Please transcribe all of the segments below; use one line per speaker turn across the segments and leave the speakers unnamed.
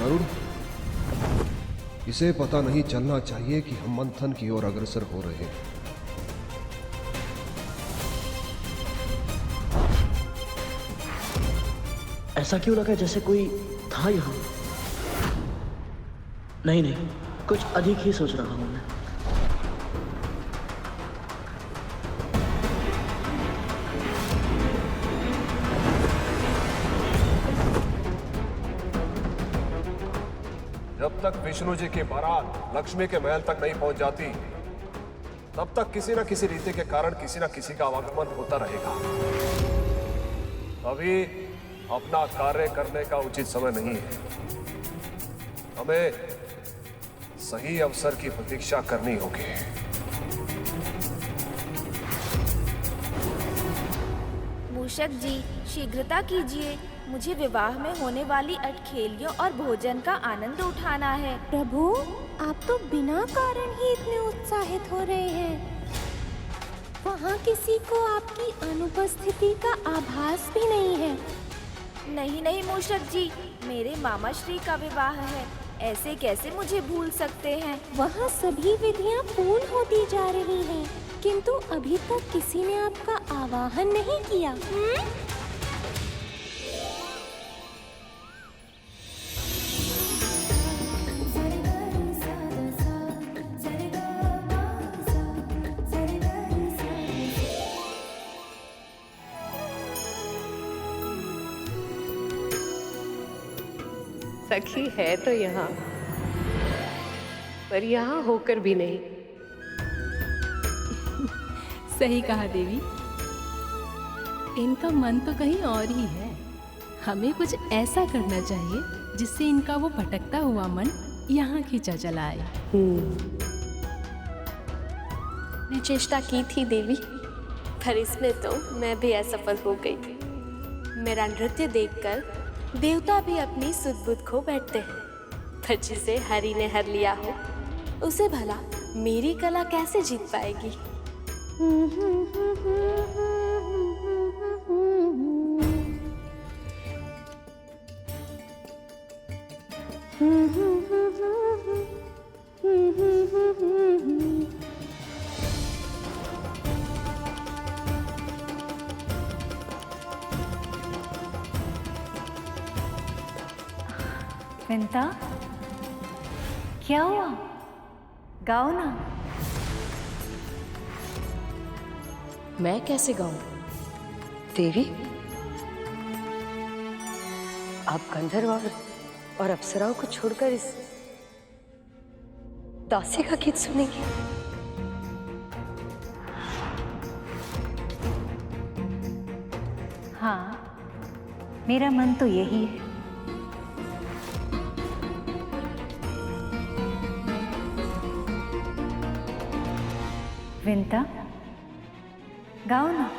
गरुड़, इसे पता नहीं चलना चाहिए कि हम मंथन की ओर अग्रसर हो रहे हैं।
ऐसा क्यों लगा जैसे कोई था यहाँ? नहीं, कुछ अधिक ही सोच रहा हूं मैं।
जब तक विष्णु जी की बारात लक्ष्मी के महल तक नहीं पहुंच जाती, तब तक किसी न किसी रीति के कारण किसी न किसी का आवागमन होता रहेगा। अभी अपना कार्य करने का उचित समय नहीं है। हमें सही अवसर की प्रतीक्षा करनी होगी।
मूषक जी, शीघ्रता कीजिए। मुझे विवाह में होने वाली अटखेलियों और भोजन का आनंद उठाना है।
प्रभु, आप तो बिना कारण ही इतने उत्साहित हो रहे हैं। वहाँ किसी को आपकी अनुपस्थिति का आभास भी नहीं है।
नहीं मूषक जी, मेरे मामा श्री का विवाह है। ऐसे कैसे मुझे भूल सकते हैं?
वहाँ सभी विधियाँ पूर्ण होती जा रही हैं, किंतु अभी तक किसी ने आपका आवाहन नहीं किया।
सखी है तो यहाँ, पर यहाँ होकर भी नहीं।
सही कहा देवी, इनका मन तो कहीं और ही है। हमें कुछ ऐसा करना चाहिए जिससे इनका वो भटकता हुआ मन यहाँ खींचा चला आए।
मैं चेष्टा की थी देवी, पर इसमें तो मैं भी असफल हो गई। मेरा नृत्य देखकर देवता भी अपनी सुध-बुध खो बैठते हैं, पर जिसे हरि ने हर लिया हो, उसे भला मेरी कला कैसे जीत पाएगी?
विंता, क्या हुआ? गाओ ना।
मैं कैसे गाऊं? देवी, आप गंधर्व और अप्सराओं को छोड़कर इस दासी का गीत सुनेंगी?
हाँ, मेरा मन तो यही है। विंता, गाओ ना।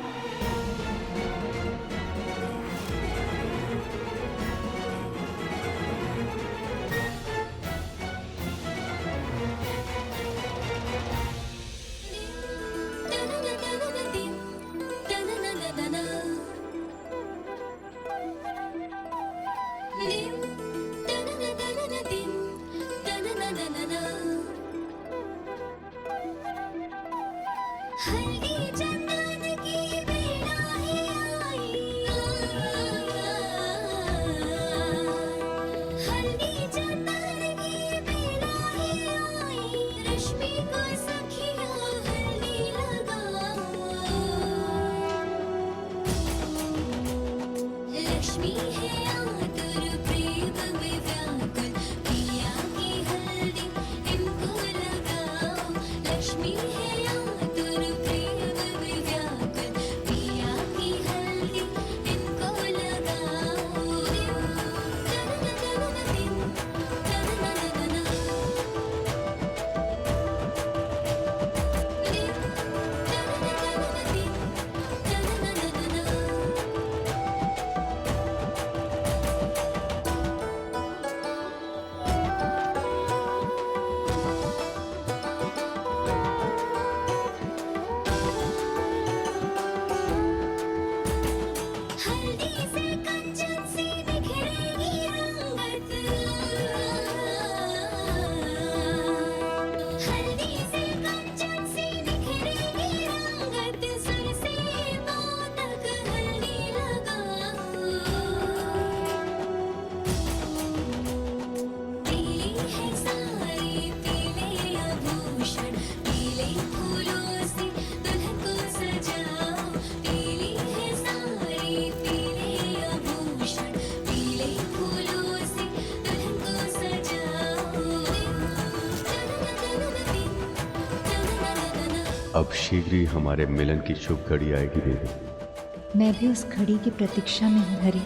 अब शीघ्र ही हमारे मिलन की शुभ घड़ी आएगी देवी।
मैं भी उस घड़ी की प्रतीक्षा में हूँ हरि।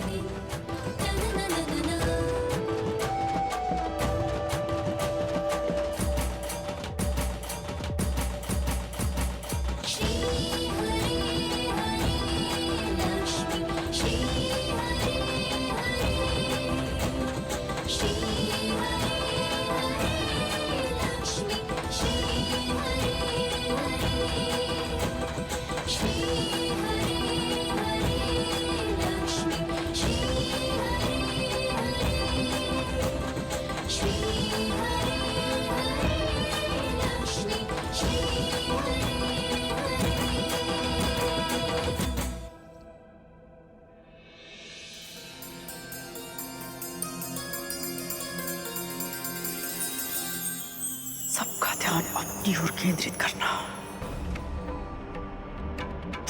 सबका ध्यान अपनी ओर केंद्रित करना।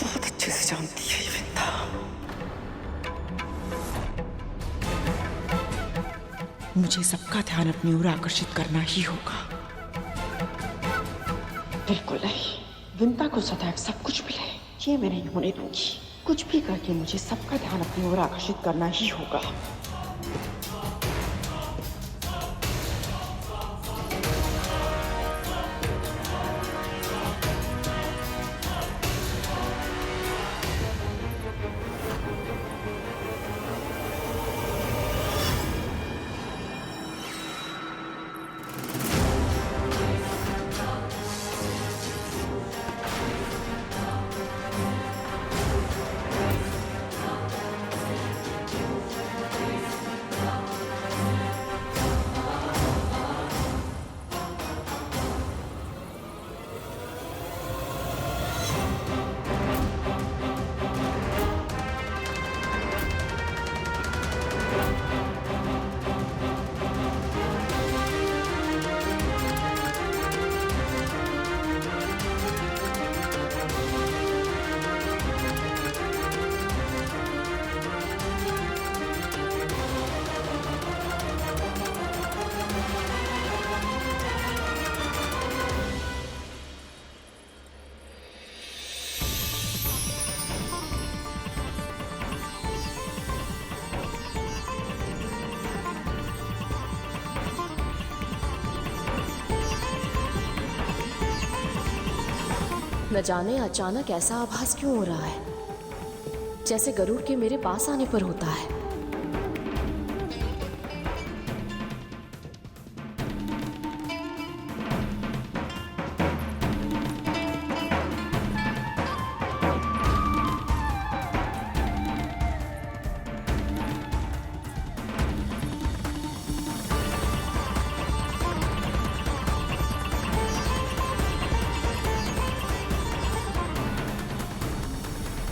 बहुत अच्छे से जानती है ये विद्या। मुझे सबका ध्यान अपनी ओर आकर्षित करना ही होगा। बिल्कुल नहीं, विंता को सदैव सब कुछ मिले, ये मैं नहीं होने दूंगी। कुछ भी करके मुझे सबका ध्यान अपनी ओर आकर्षित करना ही होगा।
न जाने अचानक ऐसा आभास क्यों हो रहा है, जैसे गरुड़ के मेरे पास आने पर होता है।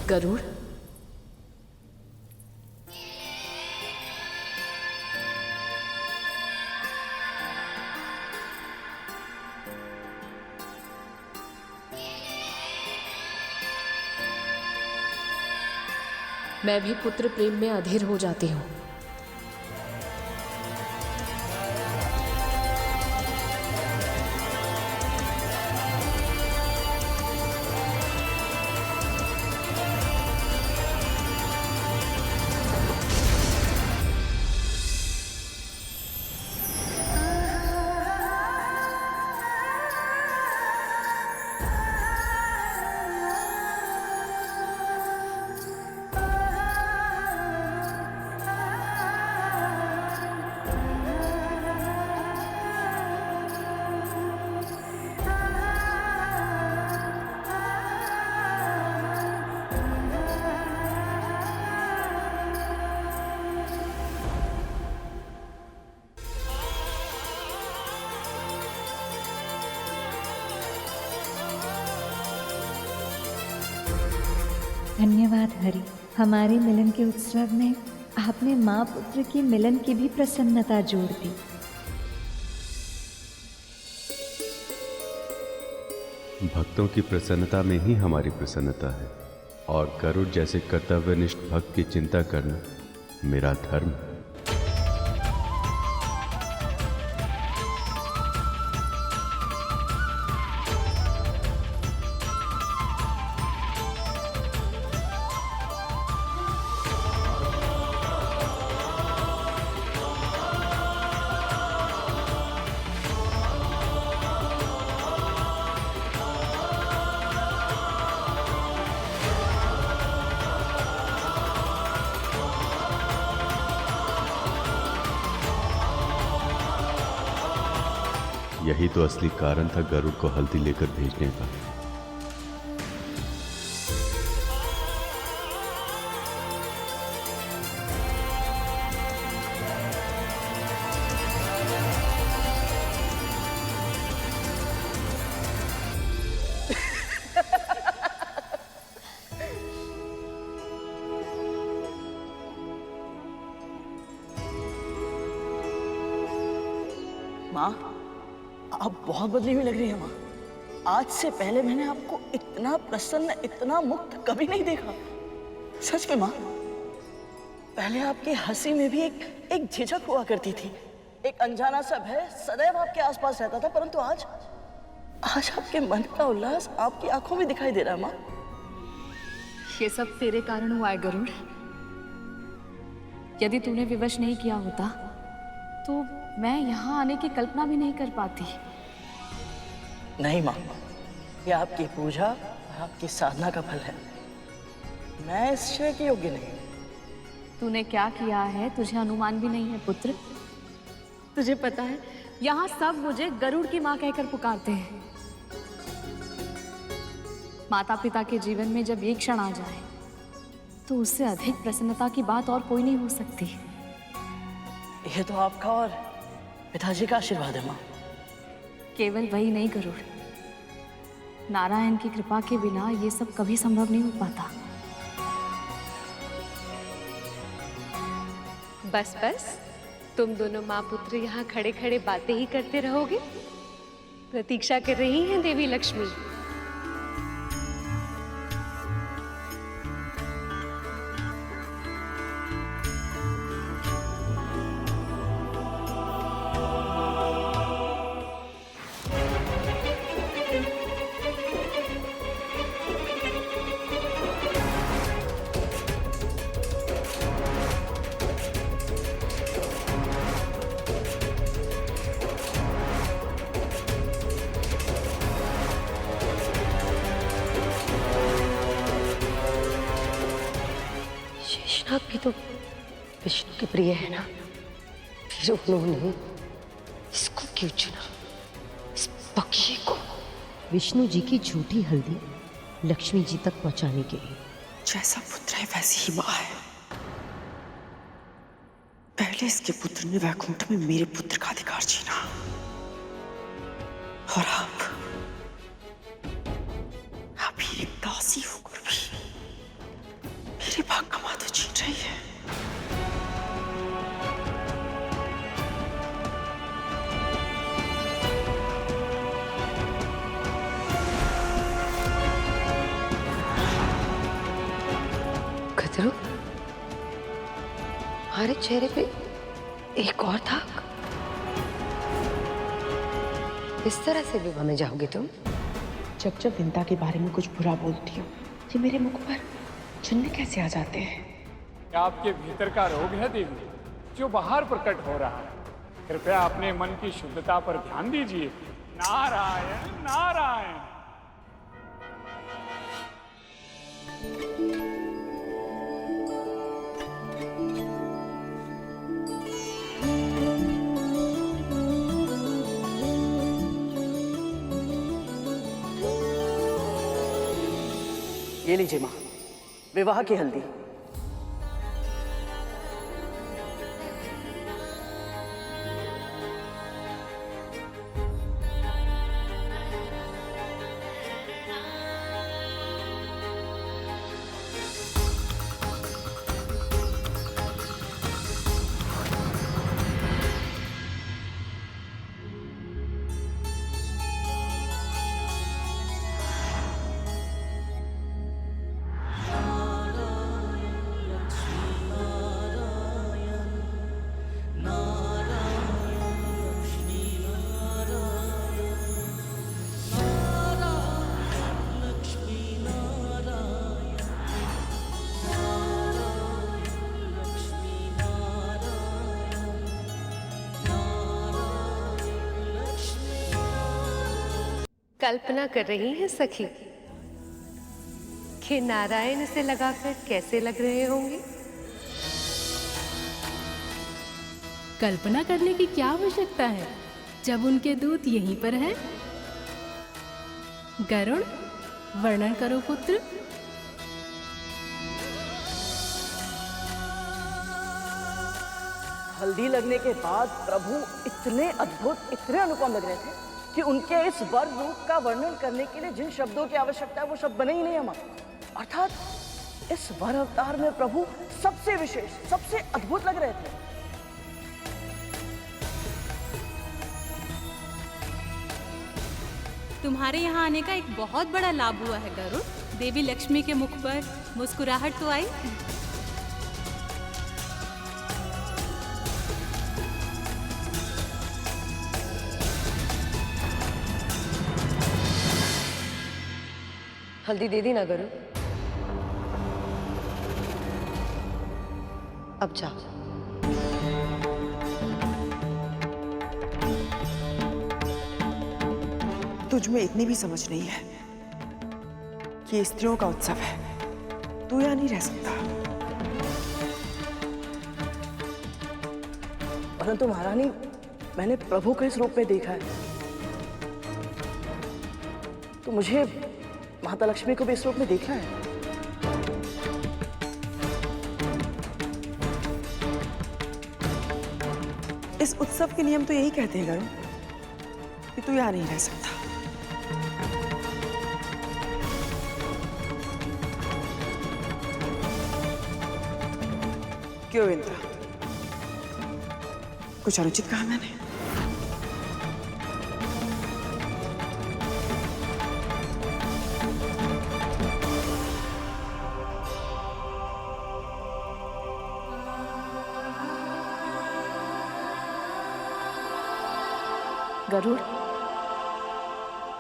गरुड़, मैं भी पुत्र प्रेम में अधीर हो जाती हूँ।
धन्यवाद हरि। हमारे मिलन के उत्सव में आपने माँ पुत्र की मिलन की भी प्रसन्नता जोड़ दी।
भक्तों की प्रसन्नता में ही हमारी प्रसन्नता है, और गरुड़ जैसे कर्तव्यनिष्ठ भक्त की चिंता करना मेरा धर्म है। यही तो असली कारण था गरुड़ को हल्दी लेकर भेजने का।
माँ, आप बहुत बदली हुई लग रही है माँ। आज से पहले मैंने आपको इतना प्रसन्न, इतना मुक्त कभी नहीं देखा। सच में माँ, पहले आपकी हंसी में भी एक झिझक हुआ करती थी, एक अनजाना सा भय सदैव आपके आसपास रहता था, परंतु आज आपके मन का उल्लास आपकी आंखों में दिखाई दे रहा है माँ।
ये सब तेरे कारण हुआ है गरुड़। यदि तूने विवश नहीं किया होता तो मैं यहाँ आने की कल्पना भी नहीं कर पाती।
नहीं माँ, ये आपकी पूजा, आपकी साधना का फल है। मैं इस श्रेय के योग्य नहीं।
तूने क्या किया है तुझे अनुमान भी नहीं है पुत्र। तुझे पता है यहाँ सब मुझे गरुड़ की माँ कहकर पुकारते हैं। माता पिता के जीवन में जब एक क्षण आ जाए तो उससे अधिक प्रसन्नता की बात और कोई नहीं हो सकती।
ये तो आपका और पिताजी का आशीर्वाद है माँ।
केवल वही नहीं गरुड़, नारायण की कृपा के बिना ये सब कभी संभव नहीं हो पाता।
बस बस, तुम दोनों माँ पुत्र यहाँ खड़े खड़े बातें ही करते रहोगे। प्रतीक्षा कर रही हैं देवी लक्ष्मी।
शेषनाग भी तो विष्णु के प्रिय है ना, फिर उन्होंने इसको क्यों चुना, इस पक्षी को?
विष्णु जी की झूठी हल्दी लक्ष्मी जी तक पहुंचाने के लिए।
जैसा पुत्र है वैसी ही माँ है। पहले इसके पुत्र ने वैकुंठ में मेरे पुत्र का अधिकार छीना, और अभी एक दासी होकर भी मेरे भाग का माता छीन रही है।
खतरू, हमारे चेहरे पे एक और दाग। इस तरह से विवाह में जाओगे तुम?
जब विंता के बारे में कुछ बुरा बोलती हूँ, ये मेरे मुख पर चुन्ने कैसे आ जाते हैं?
आपके भीतर का रोग है देवी, जो बाहर प्रकट हो रहा है। कृपया अपने मन की शुद्धता पर ध्यान दीजिए। नारायण नारायण।
ये लीजिए माँ, विवाह की हल्दी।
कल्पना कर रही हैं सखी कि नारायण से लगाकर कैसे लग रहे होंगे?
कल्पना करने की क्या आवश्यकता है? जब उनके दूत यहीं पर हैं। गरुड़, वर्णन करो पुत्र।
हल्दी लगने के बाद प्रभु इतने अद्भुत, इतने अनुपम लग रहे थे कि उनके इस वर रूप का वर्णन करने के लिए जिन शब्दों की आवश्यकता है वो शब्द बने ही नहीं अम्मा। अर्थात इस वर अवतार में प्रभु सबसे विशेष, सबसे अद्भुत लग रहे थे।
तुम्हारे यहाँ आने का एक बहुत बड़ा लाभ हुआ है गरुड़। देवी लक्ष्मी के मुख पर मुस्कुराहट तो आई।
हल्दी दे दी ना गरुड़। अब जा।
तुझ में इतनी भी समझ नहीं है कि ये स्त्रियों का उत्सव है। तू यहाँ नहीं रह सकता।
परंतु महारानी, मैंने प्रभु को इस रूप में देखा है, तो मुझे माता लक्ष्मी को भी इस रूप में देखना है।
इस उत्सव के नियम तो यही कहते हैं गरुड़ कि तू यहाँ नहीं रह सकता। क्यों विंता, कुछ अनुचित कहा मैंने?
गरुड़,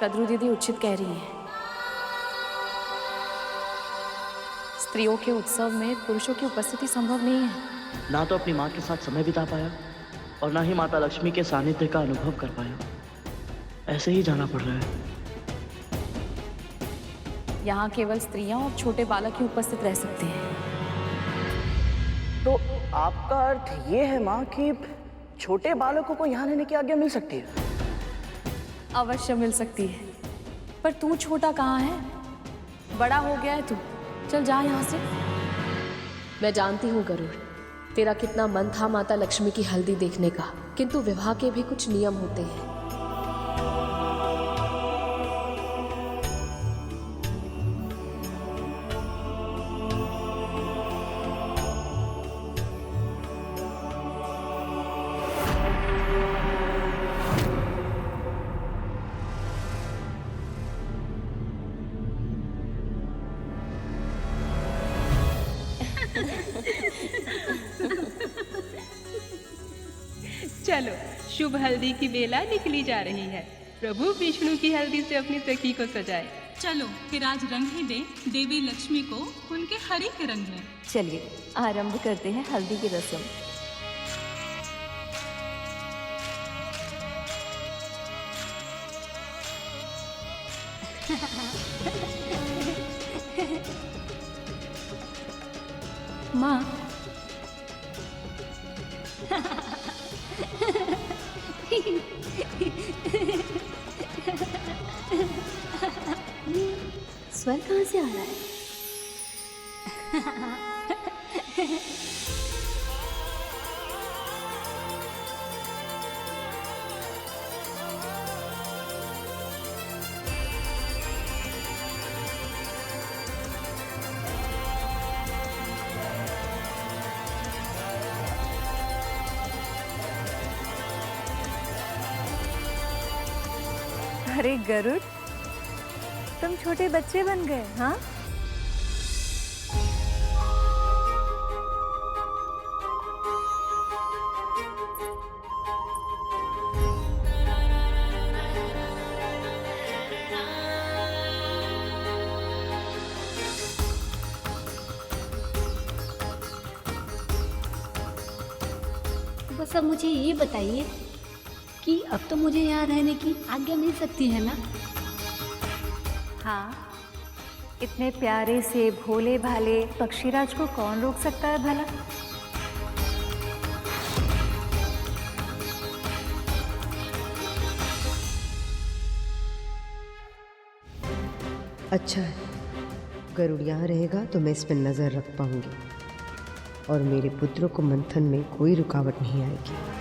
कद्रू दीदी उचित कह रही है। स्त्रियों के उत्सव में पुरुषों की उपस्थिति संभव नहीं है।
ना तो अपनी माँ के साथ समय बिता पाया और ना ही माता लक्ष्मी के सानिध्य का अनुभव कर पाया। ऐसे ही जाना पड़ रहा है।
यहाँ केवल स्त्रियां और छोटे बालक ही उपस्थित रह सकते हैं।
तो आपका अर्थ ये है माँ कि छोटे बालकों को यहाँ रहने की आज्ञा मिल सकती है?
अवश्य मिल सकती है, पर तू छोटा कहाँ है? बड़ा हो गया है तू। चल जा यहाँ से।
मैं जानती हूँ गरुड़, तेरा कितना मन था माता लक्ष्मी की हल्दी देखने का, किंतु विवाह के भी कुछ नियम होते हैं।
चलो, शुभ हल्दी की बेला निकली जा रही है। प्रभु विष्णु की हल्दी से अपनी सखी को सजाए।
चलो फिर आज रंग ही दे देवी लक्ष्मी को उनके हरि के रंग में।
चलिए आरंभ करते हैं हल्दी की रस्म।
माँ,
स्वर कहाँ से आ रहा है?
अरे गरुड़, तुम छोटे बच्चे बन गए, हाँ?
बस अब मुझे ये बताइए कि अब तो मुझे यहाँ रहने की आज्ञा मिल सकती है ना?
हाँ, इतने प्यारे से भोले भाले पक्षीराज को कौन रोक सकता है भला?
अच्छा है, गरुड़ यहाँ रहेगा तो मैं इस पर नज़र रख पाऊंगी और मेरे पुत्रों को मंथन में कोई रुकावट नहीं आएगी।